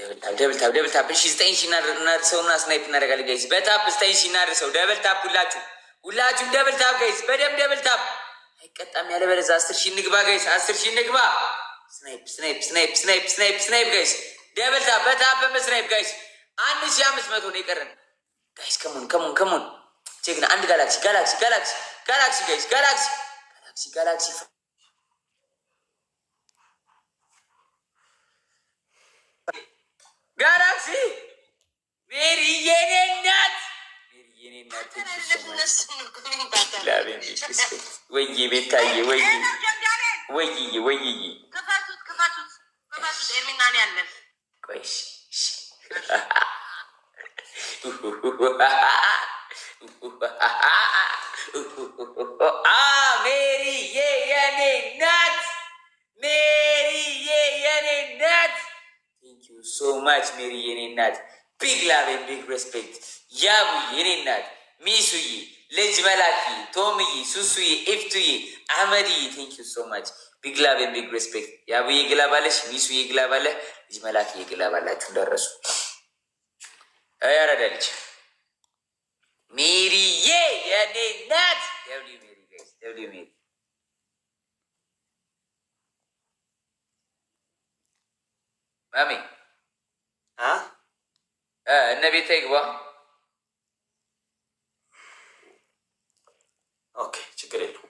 ደብል ታፕ። እሺ 9,000 እናድርሰውና ስናይፕ እናደርጋለን ጋይስ። በታፕ 9,000 እናድርሰው። ደብል ታፕ ሁላችሁም ደብል ታፕ ጋይስ። በደም ደብል ታፕ አይቀጣም ያለ በለዛ 10,000 እንግባ ጋይስ። 10,000 እንግባ። ስናይፕ ጋይስ። ደብል ታፕ በታፕ በስናይፕ ጋይስ። 1,500 ነው የቀረን ጋይስ። ከሞን ጀግና። አንድ ጋላክሲ ጋይስ። ጋላክሲ ሜሪ የኔ እናት ወይዬ ቤታዬ ወይዬ ቆይሽ ሜሪ የኔ እናት ቴንክ ዩ ሶ ማች ሜሪ የኔ እናት። ቢግ ላቭ ቢግ ሬስፔክት። ያቡዬ የኔ እናት፣ ሚሱዬ፣ ልጅ መላኪ፣ ቶምዬ፣ ሱሱዬ፣ ኢፍቱዬ፣ አህመድዬ ቴንክ ዩ ሶ ማች። ቢግ ላቭ ቢግ ሬስፔክት። ያቡዬ ግላብ አለሽ፣ ሚሱዬ ግላብ አለ፣ ልጅ መላኪ ግላብ አላችሁ። ደረሱ ያረዳ ልጅ ሜሪዬ የኔ እናት። ደብሊው ሜሪ ጋይስ፣ ደብሊው ሜሪ ማሚ እነ ቤታ ይግባ። ኦኬ ችግር የለውም።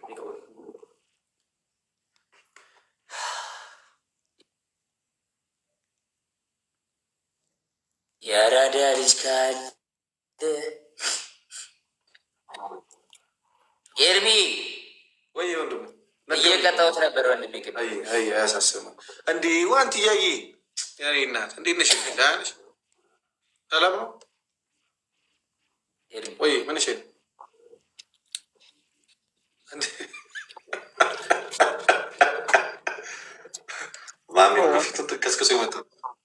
የአራዳ ልጅ ካለ ኤርሚ ወይ ወንድም እየቀጣሁት ነበር። ወንድም አያሳስብም እንዴ ዋንቲ እያየ ያኔ እናት እንዴት ነሽ? ዳነሽ ሰላም ነው ወይ? ምን ሽ ማሚ ፊቱን ተቀስቅሶ ይመጣ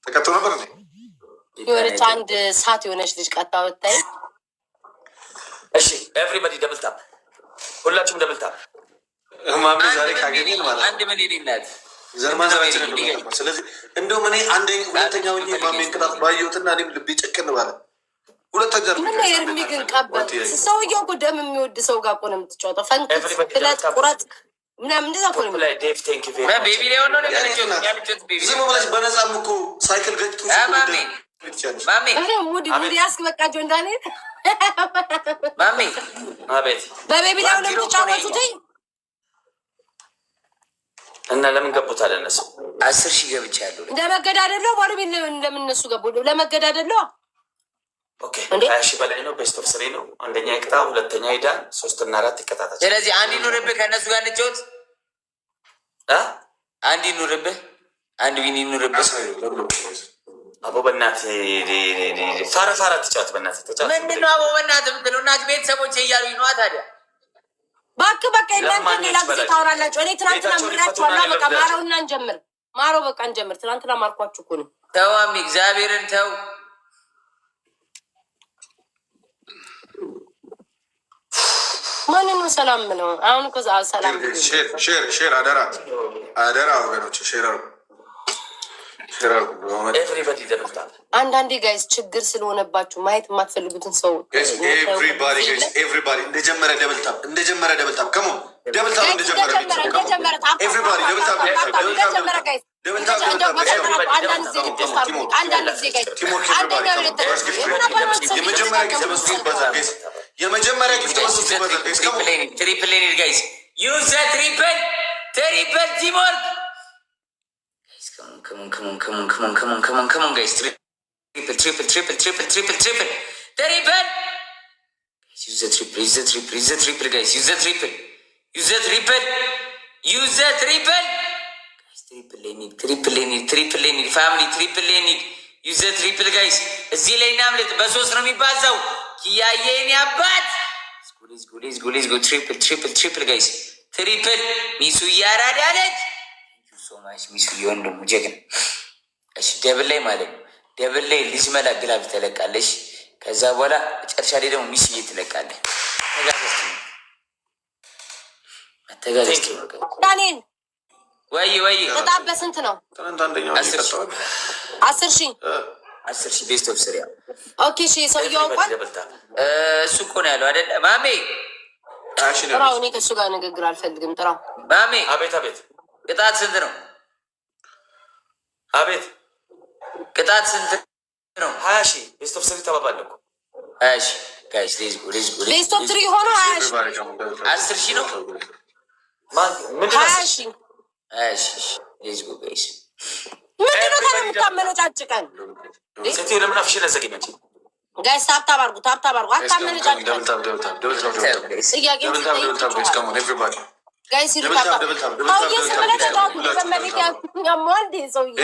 ተቀጥቶ ነበር ነ የሆነች አንድ ሰዓት የሆነች ልጅ ቀጣ ወታይ። እሺ ኤቭሪባዲ ደብል ታፕ፣ ሁላችሁም ደብል ታፕ። ማሚ ዛሬ ካገኘን ማለት አንድ ምን ይልናት ዘርማን ዘራችን ነበር። ስለዚህ እንደውም እኔ ሁለተኛው ማሜን ቅጣት ባየሁትና እኔም ልቤ ጨክን ባለ ሁለተኛ ምን ኤርሚ ግን ቀበት ሰውየው እኮ ደም የሚወድ ሰው ጋር እኮ ነው የምትጫወተው። ፈንክት ፍለት ቁረጥ ምናምን እንደዛ እኮ ነው። ቤቢ ላይ ሆኖ ነው ዝም ብለሽ በነፃም እኮ ሳይክል ገጭቶ ማሜ ሙድ ያስክ በቃ ጆ እንዳለ ማሜ አቤት በቤቢ ላይ ሆኖ የምትጫወቱት እና ለምን ገቡታል? እነሱ 10,000 ገብቻለሁ። ለመገዳደል ነው ባሉ ቢል እንደምነሱ ገቡ ለመገዳደል ነው። ኦኬ 20,000 በላይ ነው። ቤስት ኦፍ 3 ነው። አንደኛ ይቅጣ፣ ሁለተኛ ይዳን፣ 3 እና 4 ይቀጣታል። ስለዚህ አንድ ይኑርብህ፣ ከእነሱ ጋር እንጫወት። አንድ ይኑርብህ፣ አንድ ቢኒ ይኑርብህ። አቦ በእናትህ ፋራ ትጫወት። በእናትህ ተጫወት። ምንድን ነው አቦ በእናትህ የምትለው? እናት ቤተሰቦቼ እያሉኝ ነዋ። ታዲያ በቃ እናንተ ሌላ ጊዜ ታወራላችሁ። እኔ ትናንትና ምራችኋለሁ። በቃ ማረውና እንጀምር። ማረው በቃ እንጀምር። ትናንትና ማርኳችሁ እኮ ነው። ተዋሚ እግዚአብሔርን ተው። ማንን ነው ሰላም ነው? አሁን እኮ ሰላም ሼር አደራ ወገኖች ሼር አንዳንዴ ጋይስ ችግር ስለሆነባችሁ ማየት የማትፈልጉትን ሰው ኤቭሪባዲ እንደጀመረ ደብልታፕ ከሞ ደብልታፕ እንደጀመረ የመጀመሪያ ጊፍት ትሪፕል ጋይስ ዩዘ ትሪፕል ቲምወርክ Come on, guys. Triple. Triple. Use the triple, guys. Use the triple. Guys, triple need. Family, triple need. Use the triple, guys. Zile namlet. Basos no mi bazaw. Kiya yeni abat. Let's go. Triple, guys. Triple. Misu yara dalet. ሶማሽ ሚሱ የወንድሙ ጀግና። እሺ ደብል ላይ ማለት ነው። ደብል ላይ ልጅ መላ ግላብ ትለቃለሽ። ከዛ በኋላ መጨረሻ ላይ ደግሞ ሚስዬ ትለቃለህ። ተጋዘስ ዳንኤል ወይ በጣም በስንት ነው? 10,000 10,000 ቤስት ኦፍ ስሪ። ኦኬ እሺ፣ ሰውዬው እንኳን እሱ እኮ ነው ያለው አይደለ? ማሜ ጥራው። እኔ ከእሱ ጋር ንግግር አልፈልግም። ጥራው ማሜ። አቤት አቤት። ቅጣት ስንት ነው? አቤት ቅጣት ስንት ነው? 20,000 ቤስት ኦፍ ስሪ ተባባልን እኮ 20,000 ጋይስ። ቤስት ኦፍ ትሪ ሆኖ 20,000 10,000 ነው። ምንድን ነው 20,000 ሌትስ ጎ ጋይስ። ምንድነው ታዲያ የምታመነጫጭቀን? ሴትዮ ለምን አፍሽን አዘጊ? መቼ ጋይስ ታብታብ አድርጉ፣ ታብታብ አድርጉ። አታመነጫጭቀን። ጥያቄ ጋይስ ይሉታል። አውዬ ስመለከታቱ በመቤት ያሟል ሰውዬ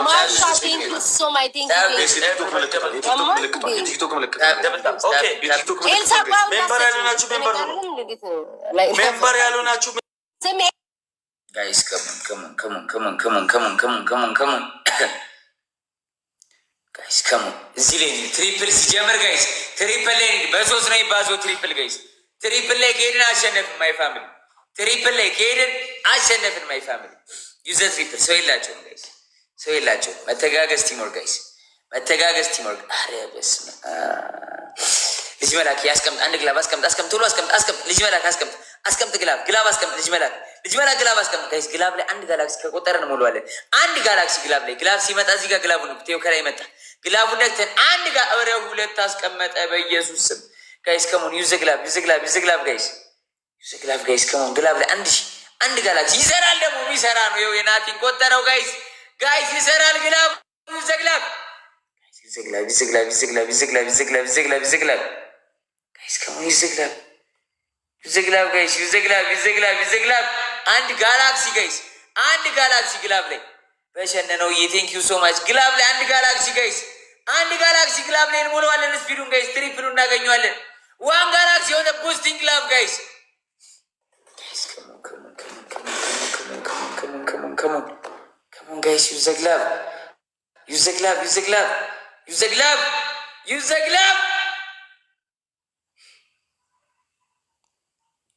ማርሻ ቴንክ ዩ ሶ ማይ ቴንክ ዩ ኤልሳ ሜምበር ያልሆናችሁ ስሜ ጋይስ ከሞን ጋይስ ከሞን። እዚህ ላይ ትሪፕል ሲጀምር ጋይስ ትሪፕል ላይ በ3 ነው ይባዘው። ትሪፕል ጋይስ ትሪፕል ላይ ከሄድን አሸነፍን። ማይ ፋሚሊ ትሪፕል ላይ ከሄድን አሸነፍን። ማይ ፋሚሊ ዩዘ ትሪፕል። ሰው የላቸውም ጋይስ፣ ሰው የላቸውም። መተጋገዝ ቲሞር ጋይስ፣ መተጋገዝ ቲሞር። አረ በስመ አብ። ልጅ መላክ ያስቀምጥ። አንድ ግላብ አስቀምጥ፣ ቶሎ አስቀምጥ። ልጅ መላክ አስቀምጥ፣ ግላብ አስቀምጥ። ልጅ መላክ ግላብ አስቀምጥ። ጋይስ ግላብ ላይ አንድ ጋላክሲ ከቆጠረን እንሞላዋለን። አንድ ጋላክሲ ግላብ ላይ ግላብ ሲመጣ እዚህ ጋር ግላቡ ነው ብቴው ከላይ መጣ። ግላቡ ነክተን አንድ ጋር አብረ 2 አስቀመጠ። በኢየሱስ ስም ጋይስ ከሞን ዩዘ ግላብ ጋይስ፣ ዩዘ ግላብ ጋይስ ከሞን። ግላብ ላይ አንድ ጋላክሲ ይሰራል። ደግሞ የሚሰራ ነው። ይኸው የናቲን ቆጠረው ጋይስ ይሰራል። ግላብ ዩዘ ግላብ ጋይስ ከሞን ዩዘ ግላብ ጋይስ አንድ ጋላክሲ ጋይስ፣ አንድ ጋላክሲ ግላብ ላይ በሸነነው ቴንክ ዩ ሶ ማች። ግላብ ላይ አንድ ጋላክሲ ጋይስ፣ አንድ ጋላክሲ ግላብ ላይ እንሞላዋለን። ስፒዱን ጋይስ ትሪፕሉ እናገኘዋለን። ዋን ጋላክሲ የሆነ ቡስቲንግ ግላብ ጋይስ ከሞን ጋይስ ዩዘ ግላብ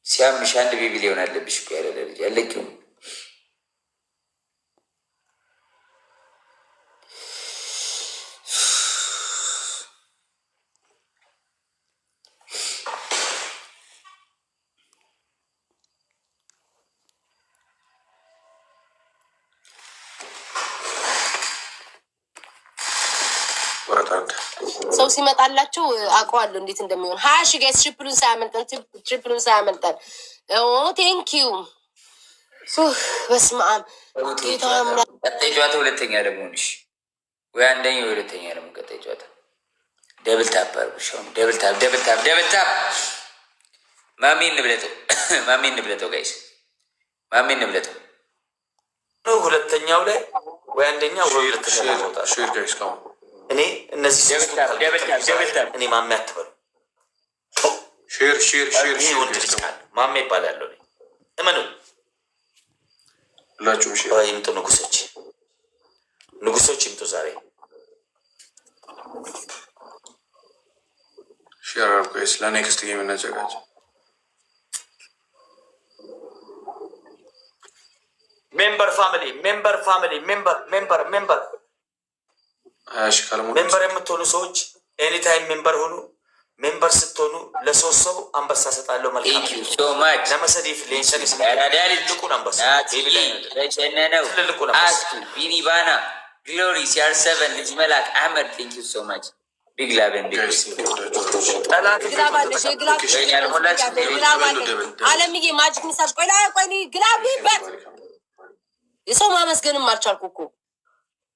ሲያምሽ አንድ ቤቢ ሊሆን አለብሽ እኮ ያለ ልጅ ያለችው ሰው ሲመጣላቸው አውቀዋለሁ እንዴት እንደሚሆን። 20,000 ጋይስ ትሪፕሉን ሳያመልጠን። ቴንክ ዩ በስመ አብ። ቀጣይ ጨዋታ ሁለተኛ ደግሞ ነሽ ወይ አንደኛ ወይ ሁለተኛ ደግሞ ቀጣይ ጨዋታ ደብል ታፕ አርጉሻው። ደብል ታፕ ማሜ እንብለጠው ጋይስ፣ ማሜ እንብለጠው። ሁለተኛው ላይ ወይ አንደኛ ወይ ሁለተኛ እኔ እነዚህ እኔ ማሜ አትበሉ። ወንድ ልጅ ካለ ማሜ ይባላለሁ። እመኑ ይምጡ ንጉሶች ይምጡ ዛሬ። ለኔክስት ጌም እናዘጋጅ። ሜምበር የምትሆኑ ሰዎች ኤኒታይም ሜምበር ሆኑ። ሜምበር ስትሆኑ ለ3 ሰው አንበሳ ሰጣለሁ። መልካም ለመሰዲፍ ትልቁን አንበሳ ቢኒባና ግሎሪ ሲአር7 ልጅ መላክ አህመድ ቴንክ ዩ ሶ ማች ቢግ ላቭ አለምዬ ማጂክ ሚሳጅ ቆይ ግላብ ይበት የሰው ማመስገንም አልቻልኩ እኮ።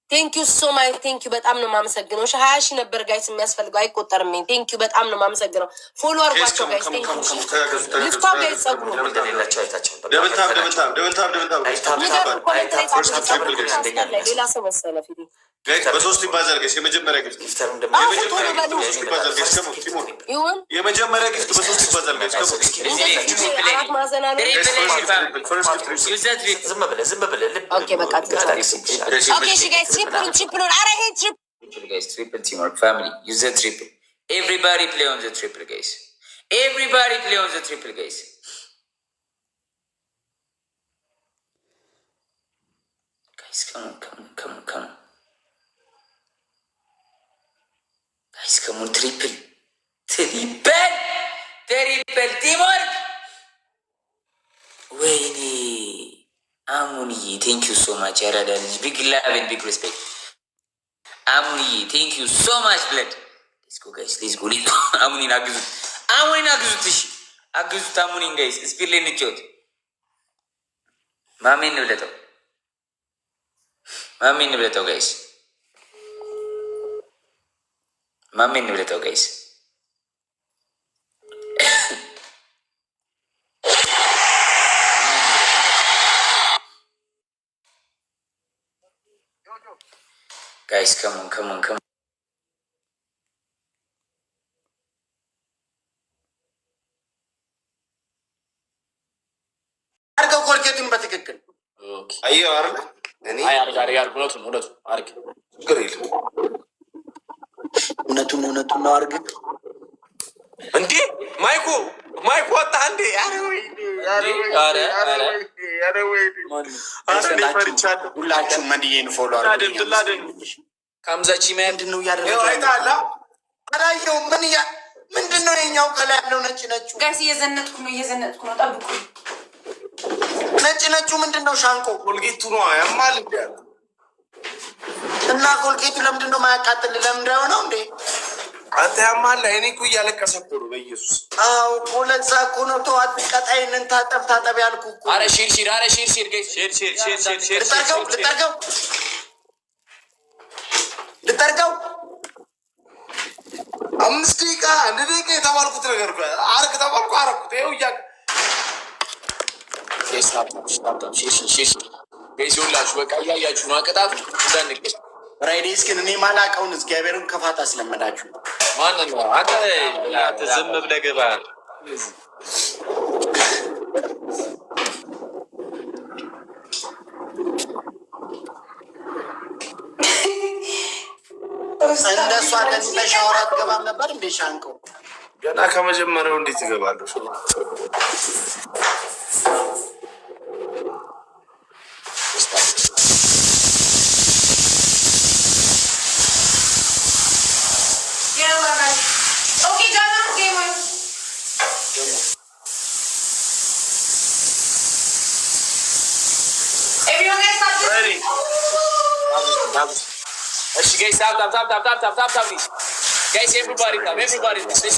ቴንክ ዩ ሶ ማይ ቴንክ ዩ በጣም ነው የማመሰግነው። 20,000 ነበር ጋይስ የሚያስፈልገው አይቆጠርም። ቴንክ ዩ በጣም ነው የማመሰግነው። ፎሎ አርጓቸው ጋይስ። ቴንክ ዩ ልፍታ ጋይስ ጸጉሩ ሌላ ሰው መሰለ ፊት በ3 ይባዛል ጋይስ። የመጀመሪያ ጊፍት የመጀመሪያ ጊፍት በ3 ይባዛል ጋይስ። ዝም ብለህ ኦኬ በቃ ኦኬ እሺ ጋይስ ትሪፕሉን አረ ይሄ triple teamwork family use the triple. Everybody play on the triple guys. Everybody play on the triple guys. Guys come on. ቴንክ ዩ ሶ ማች ያራዳ ልጅ ቢግ ላቭ ኤንድ ቢግ ሪስፔክት አሙኒዬ ቴንክ ዩ ሶ ማች ብለድ ሌትስ ጎ ጋይስ ሌትስ ጎ አሙኒን አግዙት እሺ አግዙት አሙኒን ጋይስ ስፒድ ላይ እንጫወት ማሜን ንብለጠው ጋይስ guys come on አርገው ኮልጌቱን በትክክል አየሁ አይደል እኔ አርግ እውነቱን አርግ ችግር የለም እውነቱን ነው አርግ እንዴ ማይኮ ወጣ እንዴ አረ ወይ ሁላችሁም መንዬን ፎሎ አድርጉ ካምዛቺ ምንድን ነው ያደረገው አይታላ አራየው ምንድን ነው የኛው ከላይ ያለው ነጭ ጋይስ እየዘነጥኩ ነው ጠብቁ ነጭ ምንድን ነው ሻንቆ ኮልጌቱ ነው ያማል እና ኮልጌቱ ለምንድን ነው ማያቃጥል ለምንድነው ነው እንዴ አንተ ያማል እኔ እኮ እያለቀሰ እኮ ነው በኢየሱስ አው ኮለዛ እኮ ነው ተዋት ቀጣይንን ታጠብ ያልኩ እኮ አረ ሺር ጋይስ ሺር ልጠርገው 5 ደቂቃ የተባልኩት ነገር አርግ ተባልኩ አረኩት ይኸው ሁላችሁ በቃ እያያችሁ ነው አቀጣቱ እንዳንገ ራይዴስ ግን እኔ ማላቀውን እግዚአብሔርን ከፋታ ስለመዳችሁ ማንን ነው አንተ ዝም ብለህ ግባ እንደሷ ለሻወራት ገባም ነበር እንደ ሻንቀው ገና ከመጀመሪያው እንዴት ይገባለሁ Guys, stop, please. Guys, everybody stop. Listen.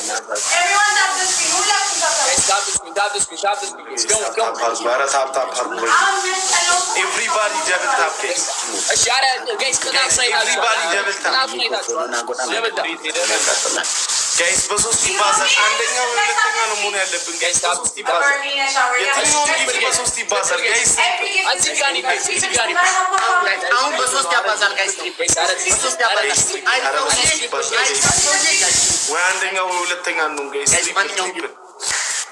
Everyone stop the screen. Who left stop the screen? Stop the screen. Go. Everybody double tap, guys. Guys, everybody double tap. Guys, በሶስት ይባዛል። አንደኛው ሁለተኛ ነው መሆን ያለብን። ጋይስ በሶስት ይባዛል። የትኛውም ጊፍት በሶስት ይባዛል። ጋይስ አሁን በሶስት ያባዛል። ጋይስ በሶስት ያባዛል። ወይ አንደኛው ወይ ሁለተኛ ነው። ጋይስ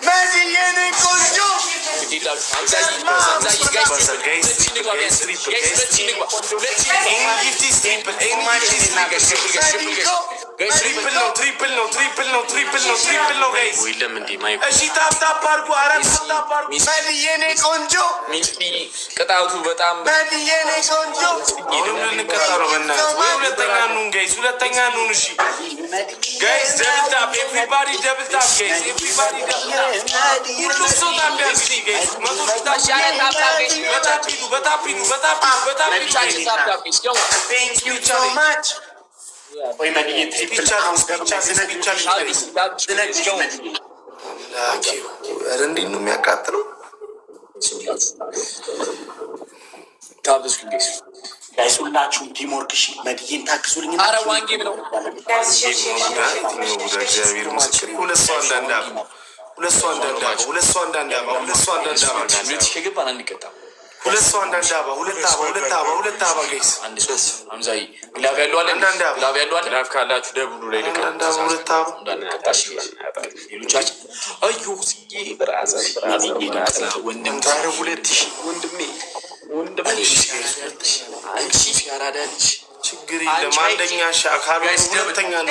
መዲየኔ ቆንጆ ትሪፕል ነው ጋይስ እሺ ታፕ አድርጉ መዲየኔ ቆንጆ ቅጣቱ በጣም መዲየኔ ቆንጆ ሁሉም ልንቀጣ ነው በእናትህ ወይ ሁለተኛ ኑን እሺ ጋይስ ደብል ታፕ ኤቭሪባዲ ደብል ታፕ ጋይስ ኤቭሪባዲ ደብል ታፕ ሁሉም ሰው ታፕ ያድርግ ጋይስ በታፕ Thank you so much. ወይ መዲዬ ትሪፕል እንዴት ነው የሚያቃጥለው? ጋይስ ሁላችሁም ቲምወርክ እሺ፣ መዲዬን ታክሱልኝ። ኧረ ዋንጌ ብለው እግዚአብሔር ምስክር ሁለት ሰው አንዳንድ አባ ሁለት ሰው አንዳንድ አባ ሁለት አባ ጋይስ አንድ ሶስት አምዛይ ግላብ ያለው አለ ግላብ ካላችሁ ደብሉ ላይ ሁለት አባ እንዳንቀጣሽ ይሉቻችሁ አዩ ሲዬ ብራዘር ወንድም ታረ 2000 ወንድሜ አንቺ ያራዳልሽ ችግር የለም አንደኛ ሻካሩ ሁለተኛ ነው